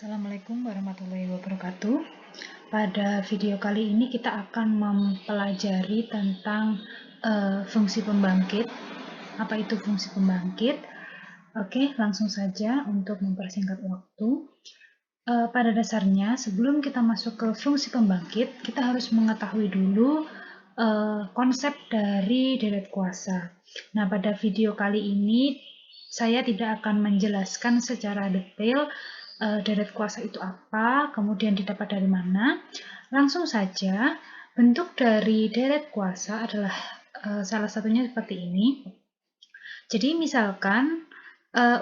Assalamualaikum warahmatullahi wabarakatuh. Pada video kali ini kita akan mempelajari tentang fungsi pembangkit. Apa itu fungsi pembangkit? Oke, langsung saja untuk mempersingkat waktu. Pada dasarnya, sebelum kita masuk ke fungsi pembangkit, kita harus mengetahui dulu konsep dari deret kuasa. Nah, pada video kali ini saya tidak akan menjelaskan secara detail deret kuasa itu apa, kemudian didapat dari mana. Langsung saja, bentuk dari deret kuasa adalah salah satunya seperti ini. Jadi misalkan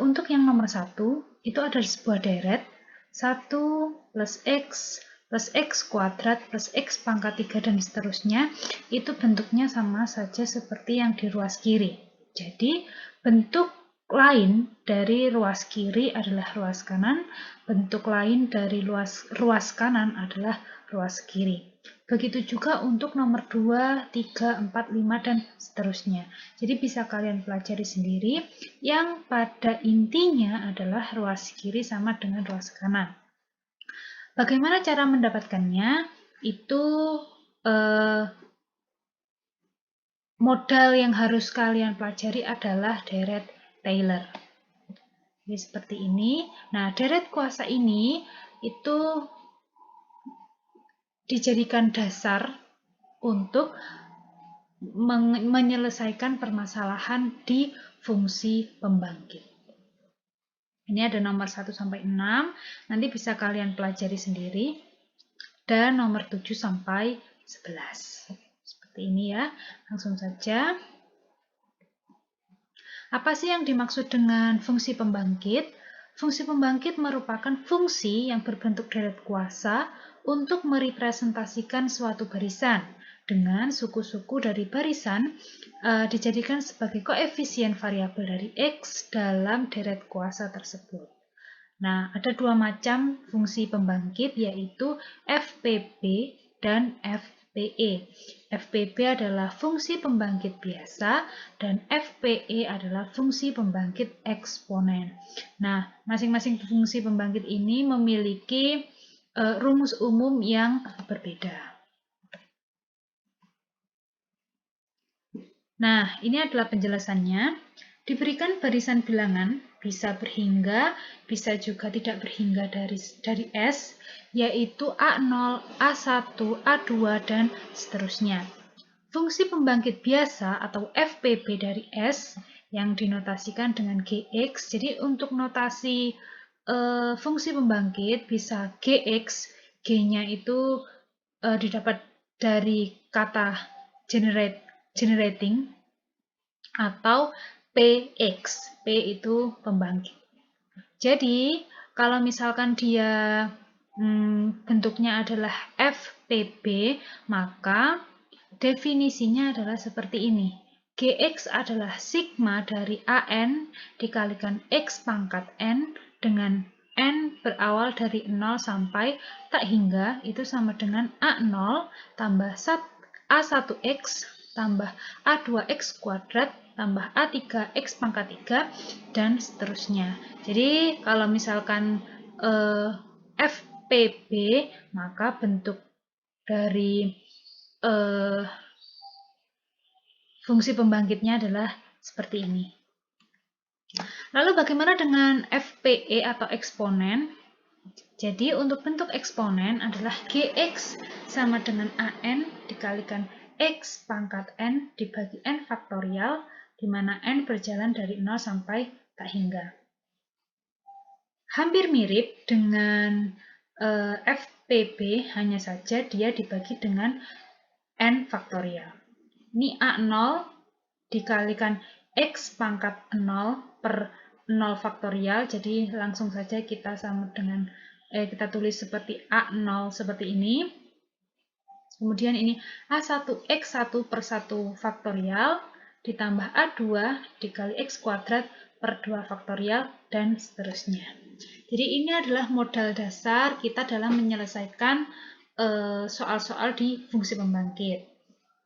untuk yang nomor 1 itu ada sebuah deret 1 plus x kuadrat plus x pangkat 3 dan seterusnya, itu bentuknya sama saja seperti yang di ruas kiri. Jadi bentuk lain dari ruas kiri adalah ruas kanan, bentuk lain dari ruas kanan adalah ruas kiri. Begitu juga untuk nomor 2, 3, 4, 5, dan seterusnya. Jadi bisa kalian pelajari sendiri, yang pada intinya adalah ruas kiri sama dengan ruas kanan. Bagaimana cara mendapatkannya? Itu modal yang harus kalian pelajari adalah deret Taylor. Jadi seperti ini. Nah, deret kuasa ini itu dijadikan dasar untuk menyelesaikan permasalahan di fungsi pembangkit. Ini ada nomor 1 sampai 6, nanti bisa kalian pelajari sendiri. Dan nomor 7 sampai 11. Seperti ini ya. Langsung saja. Apa sih yang dimaksud dengan fungsi pembangkit? Fungsi pembangkit merupakan fungsi yang berbentuk deret kuasa untuk merepresentasikan suatu barisan dengan suku-suku dari barisan dijadikan sebagai koefisien variabel dari X dalam deret kuasa tersebut. Nah, ada dua macam fungsi pembangkit, yaitu FPB dan FPE. FPB adalah fungsi pembangkit biasa dan FPE adalah fungsi pembangkit eksponen. Nah, masing-masing fungsi pembangkit ini memiliki rumus umum yang berbeda. Nah, ini adalah penjelasannya. Diberikan barisan bilangan, bisa berhingga, bisa juga tidak berhingga dari S, yaitu A0, A1, A2, dan seterusnya. Fungsi pembangkit biasa atau FPB dari S yang dinotasikan dengan GX. Jadi untuk notasi fungsi pembangkit bisa GX, G-nya itu didapat dari kata generating, atau PX. P itu pembangkit. Jadi, kalau misalkan dia bentuknya adalah FPB, maka definisinya adalah seperti ini. Gx adalah sigma dari AN dikalikan X pangkat N dengan N berawal dari 0 sampai tak hingga, itu sama dengan A0 tambah A1X tambah A2X kuadrat tambah A3 X pangkat 3 dan seterusnya. Jadi kalau misalkan FPB, maka bentuk dari fungsi pembangkitnya adalah seperti ini. Lalu bagaimana dengan FPE atau eksponen? Jadi untuk bentuk eksponen adalah Gx sama dengan AN dikalikan X pangkat N dibagi N faktorial, di mana N berjalan dari 0 sampai tak hingga. Hampir mirip dengan FPB, hanya saja dia dibagi dengan N faktorial. Ini A0 dikalikan X pangkat 0 per 0 faktorial, jadi langsung saja kita sama dengan kita tulis seperti A0 seperti ini. Kemudian ini A1X1 per 1 faktorial ditambah A2 dikali X kuadrat per 2 faktorial dan seterusnya. Jadi ini adalah modal dasar kita dalam menyelesaikan soal-soal di fungsi pembangkit.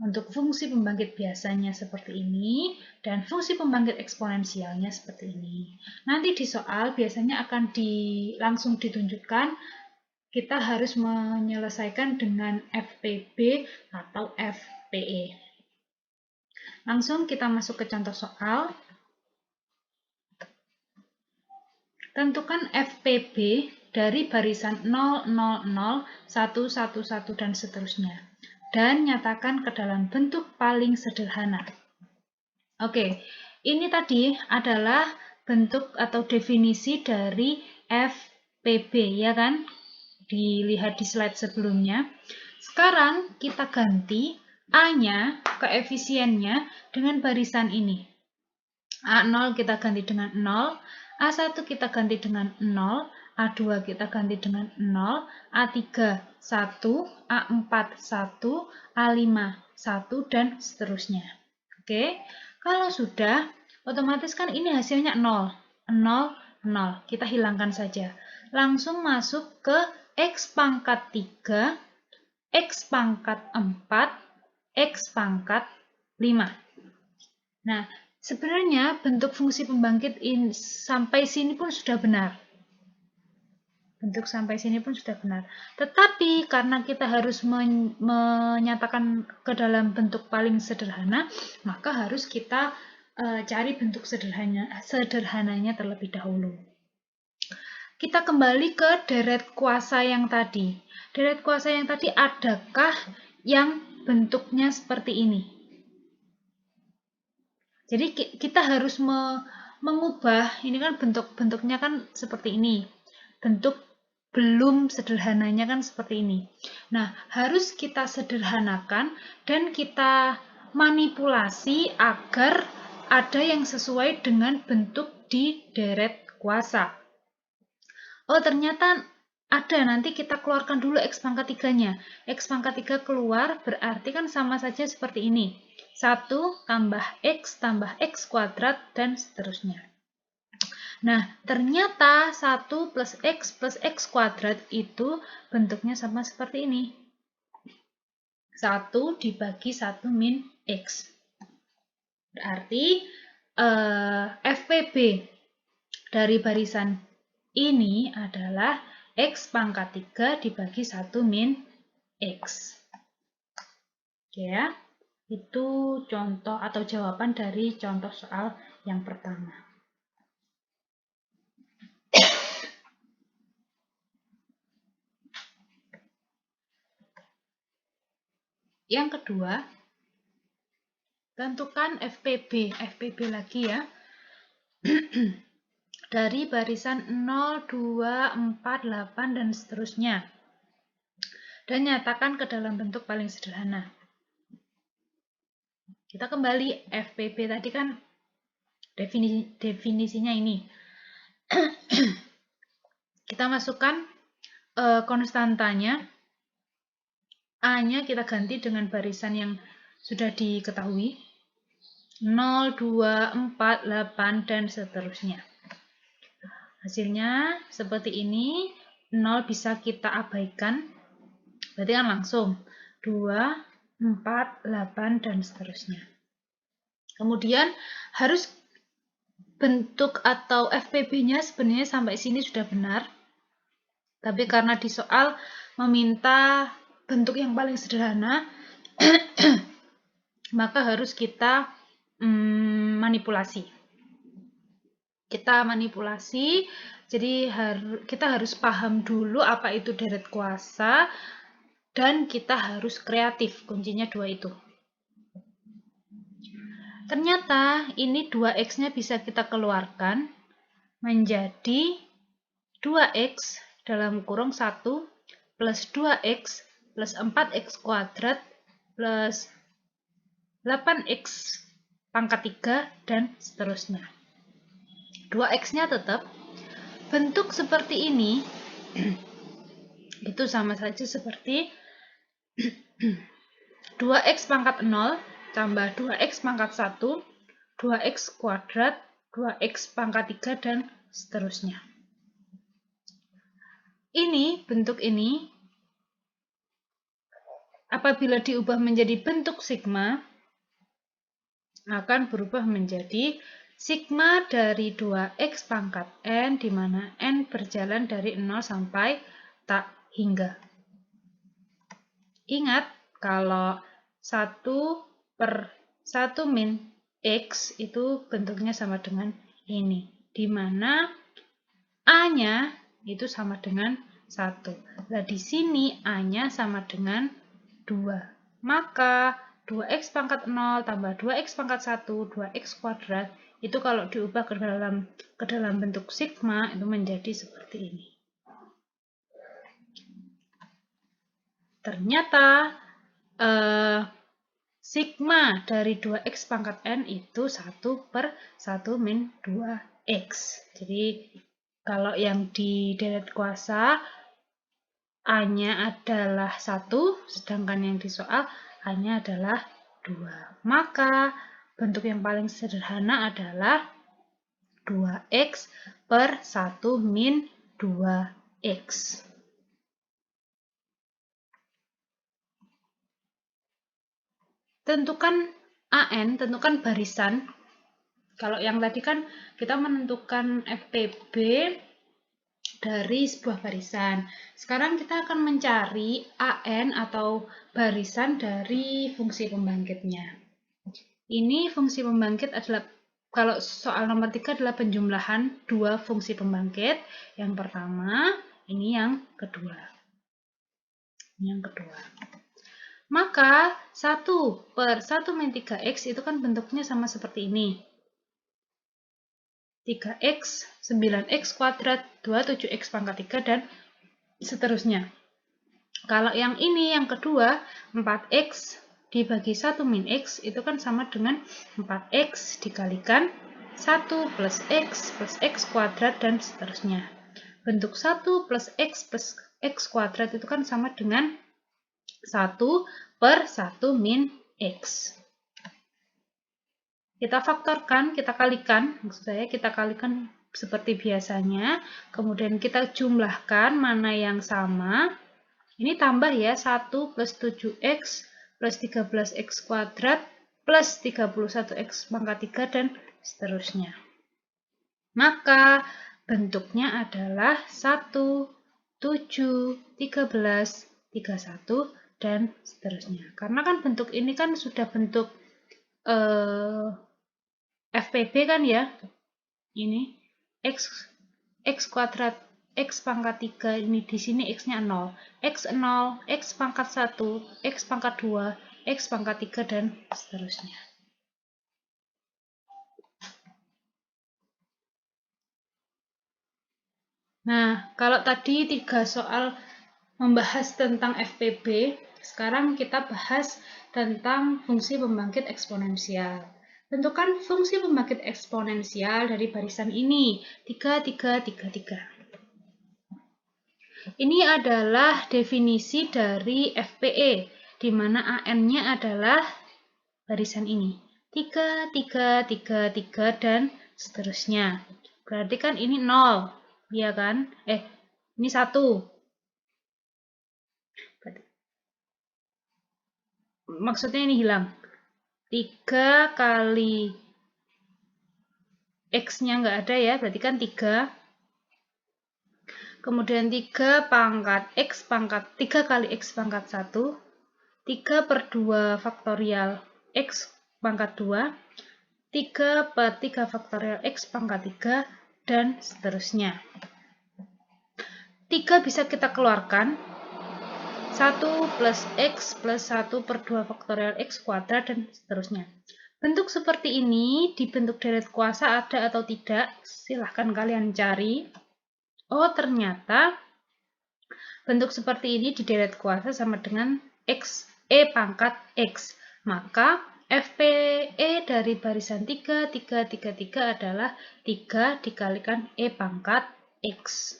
Untuk fungsi pembangkit biasanya seperti ini, dan fungsi pembangkit eksponensialnya seperti ini. Nanti di soal biasanya akan langsung ditunjukkan, kita harus menyelesaikan dengan FPB atau FPE. Langsung kita masuk ke contoh soal. Tentukan FPB dari barisan 0, 0, 0, 1, 1, 1, dan seterusnya. Dan nyatakan ke dalam bentuk paling sederhana. Oke, ini tadi adalah bentuk atau definisi dari FPB, ya kan? Dilihat di slide sebelumnya. Sekarang kita ganti A-nya, koefisiennya, dengan barisan ini. A0 kita ganti dengan 0, A1 kita ganti dengan 0, A2 kita ganti dengan 0, A3 1, A4 1, A5 1, dan seterusnya. Oke, kalau sudah, otomatis kan ini hasilnya 0, 0, 0. Kita hilangkan saja. Langsung masuk ke X pangkat 3, X pangkat 4, X pangkat 5. Nah, sebenarnya bentuk fungsi pembangkit sampai sini pun sudah benar. Bentuk sampai sini pun sudah benar. Tetapi karena kita harus menyatakan ke dalam bentuk paling sederhana, maka harus kita cari bentuk sederhananya terlebih dahulu. Kita kembali ke deret kuasa yang tadi. Deret kuasa yang tadi adakah yang bentuknya seperti ini? Jadi kita harus mengubah, ini kan bentuknya kan seperti ini. Bentuk belum sederhananya kan seperti ini. Nah, harus kita sederhanakan dan kita manipulasi agar ada yang sesuai dengan bentuk di deret kuasa. Oh, ternyata ada, nanti kita keluarkan dulu X pangkat 3-nya. X pangkat 3 keluar, berarti kan sama saja seperti ini. 1 tambah X kuadrat, dan seterusnya. Nah, ternyata 1 plus X kuadrat itu bentuknya sama seperti ini. 1 dibagi 1 min X. Berarti FPB dari barisan ini adalah X pangkat 3 dibagi 1 min X. Oke ya, itu contoh atau jawaban dari contoh soal yang pertama. Yang kedua, tentukan FPB lagi ya. Dari barisan 0, 2, 4, 8, dan seterusnya. Dan nyatakan ke dalam bentuk paling sederhana. Kita kembali, FPB tadi kan definisinya ini. Kita masukkan konstantanya. A-nya kita ganti dengan barisan yang sudah diketahui. 0, 2, 4, 8, dan seterusnya. Hasilnya seperti ini. 0 bisa kita abaikan. Berarti kan langsung 2, 4, 8, dan seterusnya. Kemudian harus bentuk atau FPB-nya sebenarnya sampai sini sudah benar. Tapi karena di soal meminta bentuk yang paling sederhana, maka harus kita manipulasi. Kita manipulasi, jadi kita harus paham dulu apa itu deret kuasa, dan kita harus kreatif, kuncinya dua itu. Ternyata ini 2X-nya bisa kita keluarkan menjadi 2X dalam kurung 1 plus 2X plus 4X kuadrat plus 8X pangkat 3, dan seterusnya. 2X-nya tetap. Bentuk seperti ini itu sama saja seperti 2X pangkat 0 tambah 2X pangkat 1, 2X kuadrat, 2X pangkat 3, dan seterusnya. Ini, bentuk ini apabila diubah menjadi bentuk sigma, akan berubah menjadi sigma dari 2x pangkat n, di mana n berjalan dari 0 sampai tak hingga. Ingat, kalau 1/1 min x itu bentuknya sama dengan ini, di mana A-nya itu sama dengan 1. Nah, di sini A-nya sama dengan 2. Maka 2x pangkat 0 tambah 2x pangkat 1, 2x kuadrat, itu kalau diubah ke dalam bentuk sigma, itu menjadi seperti ini. Ternyata sigma dari 2x pangkat n itu 1/1 min 2x. Jadi kalau yang di deret kuasa A-nya adalah 1, sedangkan yang di soal A-nya adalah 2. Maka bentuk yang paling sederhana adalah 2x per 1 min 2x. Tentukan AN, tentukan barisan. Kalau yang tadi kan kita menentukan FPB dari sebuah barisan. Sekarang kita akan mencari AN atau barisan dari fungsi pembangkitnya. Ini fungsi pembangkit adalah, kalau soal nomor 3 adalah penjumlahan dua fungsi pembangkit. Yang pertama, ini yang kedua. Maka 1/1 min 3x itu kan bentuknya sama seperti ini. 3x, 9x kuadrat, 27x pangkat 3, dan seterusnya. Kalau yang ini, yang kedua, 4x dibagi 1 min x, itu kan sama dengan 4x dikalikan 1 plus x kuadrat, dan seterusnya. Bentuk 1 plus x kuadrat itu kan sama dengan 1/1 min x. Kita faktorkan, kita kalikan, maksud saya kita kalikan seperti biasanya, kemudian kita jumlahkan mana yang sama. Ini tambah ya, 1 plus 7x plus 13x kuadrat plus 31x pangkat 3, dan seterusnya. Maka bentuknya adalah 1, 7, 13, 31, dan seterusnya. Karena kan bentuk ini kan sudah bentuk FPB kan ya, ini x kuadrat, x pangkat 3, ini di sini x-nya 0, x 0, x pangkat 1, x pangkat 2, x pangkat 3, dan seterusnya. Nah, kalau tadi 3 soal membahas tentang FPB, sekarang kita bahas tentang fungsi pembangkit eksponensial. Tentukan fungsi pembangkit eksponensial dari barisan ini, 3, 3, 3, 3. Ini adalah definisi dari FPE, di mana AN-nya adalah barisan ini. 3, 3, 3, 3, dan seterusnya. Berarti kan ini 0, ya kan? Ini 1. Maksudnya ini hilang. 3 kali x-nya nggak ada ya, berarti kan 3. Kemudian 3 pangkat x pangkat 3 kali x pangkat 1. 3/2 faktorial x pangkat 2. 3/3 faktorial x pangkat 3, dan seterusnya. 3 bisa kita keluarkan. 1 plus x plus 1/2 faktorial x kuadrat, dan seterusnya. Bentuk seperti ini di bentuk deret kuasa ada atau tidak? Silahkan kalian cari. Oh, ternyata bentuk seperti ini di deret kuasa sama dengan x e pangkat x. Maka FPE dari barisan 3, 3, 3, 3 adalah 3 dikalikan e pangkat x.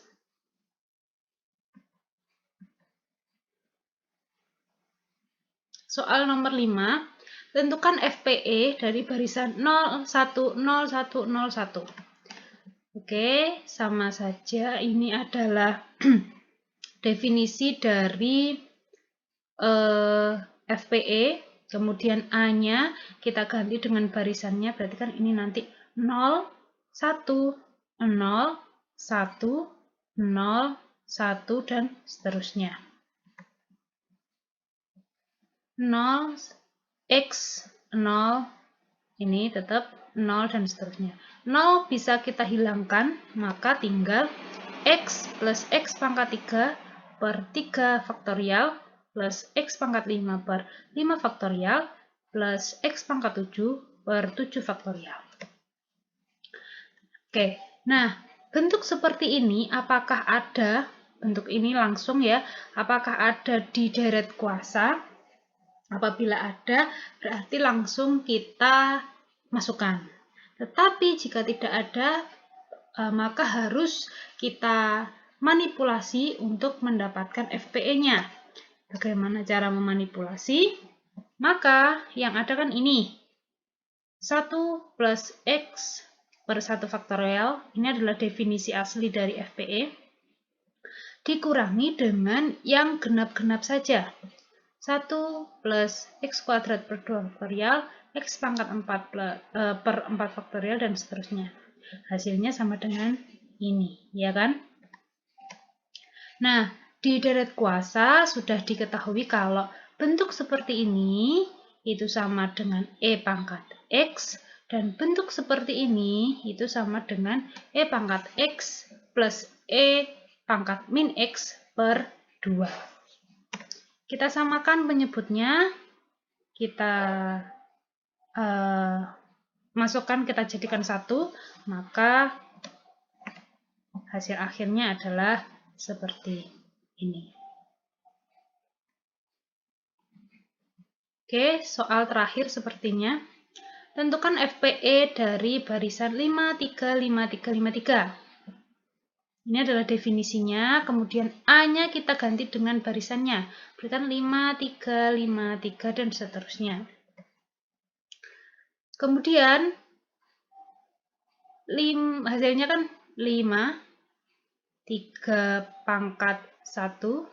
Soal nomor 5. Tentukan FPE dari barisan 0, 1, 0, 1, 0, 1. Oke, sama saja. Ini adalah definisi dari FPE, kemudian A-nya kita ganti dengan barisannya, berarti kan ini nanti 0, 1, 0, 1, 0, 1, dan seterusnya. 0, X, 0, ini tetap 0 dan seterusnya. 0 bisa kita hilangkan, maka tinggal X plus X pangkat 3 per 3 faktorial plus X pangkat 5 per 5 faktorial plus X pangkat 7 per 7 faktorial. Oke, nah bentuk seperti ini apakah ada, bentuk ini langsung ya, apakah ada di deret kuasa? Apabila ada, berarti langsung kita masukkan. Tetapi jika tidak ada, maka harus kita manipulasi untuk mendapatkan FPE-nya. Bagaimana cara memanipulasi? Maka yang ada kan ini. 1 plus X per 1 faktorial, ini adalah definisi asli dari FPE, dikurangi dengan yang genap-genap saja. 1 plus X kuadrat per 2 faktorial, X pangkat 4 per 4 faktorial, dan seterusnya. Hasilnya sama dengan ini, ya kan? Nah, di deret kuasa sudah diketahui kalau bentuk seperti ini itu sama dengan E pangkat X, dan bentuk seperti ini itu sama dengan E pangkat X plus E pangkat min X per 2. Kita samakan penyebutnya, kita masukkan, kita jadikan 1, maka hasil akhirnya adalah seperti ini. Oke, soal terakhir sepertinya. Tentukan FPE dari barisan 5, 3, 5, 3, 5, 3. Ini adalah definisinya, kemudian A-nya kita ganti dengan barisannya. Berikan 5, 3, 5, 3, dan seterusnya. Kemudian, hasilnya kan 5, 3 pangkat 1,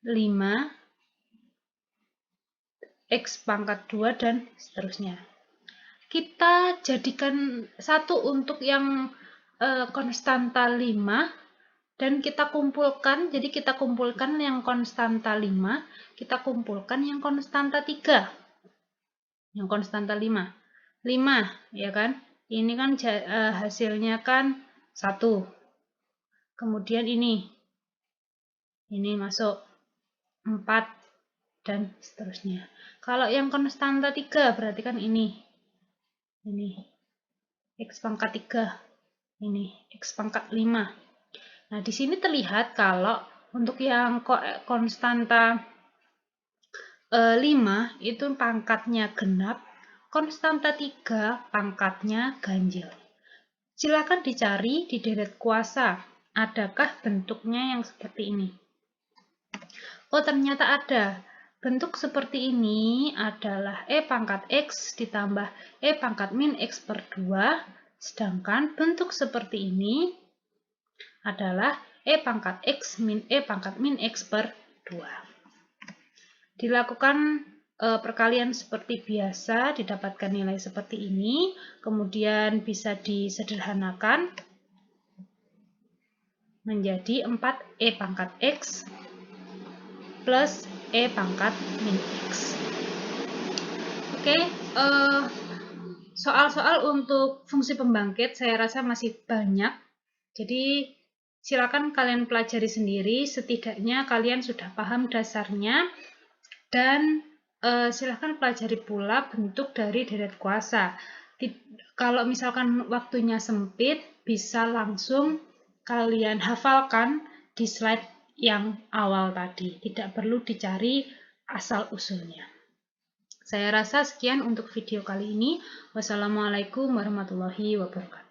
5, X pangkat 2, dan seterusnya. Kita jadikan 1 untuk yang konstanta 5, dan kita kumpulkan, jadi kita kumpulkan yang konstanta 5, kita kumpulkan yang konstanta 3. Yang konstanta 5. 5, ya kan? Ini kan hasilnya kan 1. Kemudian ini masuk 4, dan seterusnya. Kalau yang konstanta 3 berarti kan ini X pangkat 3, ini X pangkat 5. Nah, di sini terlihat kalau untuk yang konstanta 5 itu pangkatnya genap, konstanta 3 pangkatnya ganjil. Silakan dicari di deret kuasa, adakah bentuknya yang seperti ini? Oh, ternyata ada. Bentuk seperti ini adalah E pangkat X ditambah E pangkat min X per 2, sedangkan bentuk seperti ini adalah E pangkat X min E pangkat min X per 2. Dilakukan perkalian seperti biasa, didapatkan nilai seperti ini, kemudian bisa disederhanakan menjadi 4E pangkat X plus E pangkat min X. Oke, soal-soal untuk fungsi pembangkit saya rasa masih banyak, jadi silakan kalian pelajari sendiri, setidaknya kalian sudah paham dasarnya, dan silakan pelajari pula bentuk dari deret kuasa. Kalau misalkan waktunya sempit, bisa langsung kalian hafalkan di slide yang awal tadi, tidak perlu dicari asal-usulnya. Saya rasa sekian untuk video kali ini. Wassalamualaikum warahmatullahi wabarakatuh.